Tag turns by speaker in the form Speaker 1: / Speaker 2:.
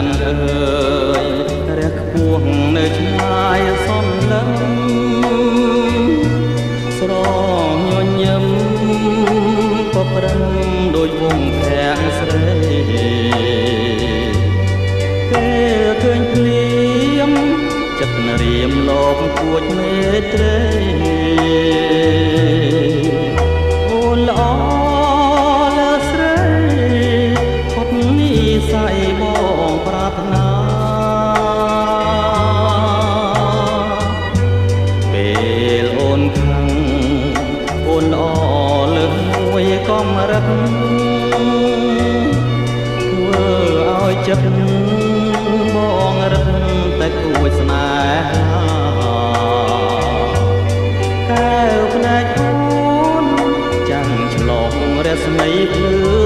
Speaker 1: នអើយរះខ្ពស់នៅឆ្ងាយសំឡឹងស្រញញឹមក៏ប្រឹងដោយវងភាំងស្រីពេលឃើញភ្លៀមចិត្តរៀមលោកគួចមេត្រីអូនល្អលើស្រីផុតនិស័យបងប្រាថ្នាពេលអូនខឹងអូនល្អលើសមួយកំរិតធ្វើឲ្យចិត្តបងរឹតតែគួចស្នេហាកែវភ្នែកអូនចាំងឆ្លងរស្មីភ្លឺ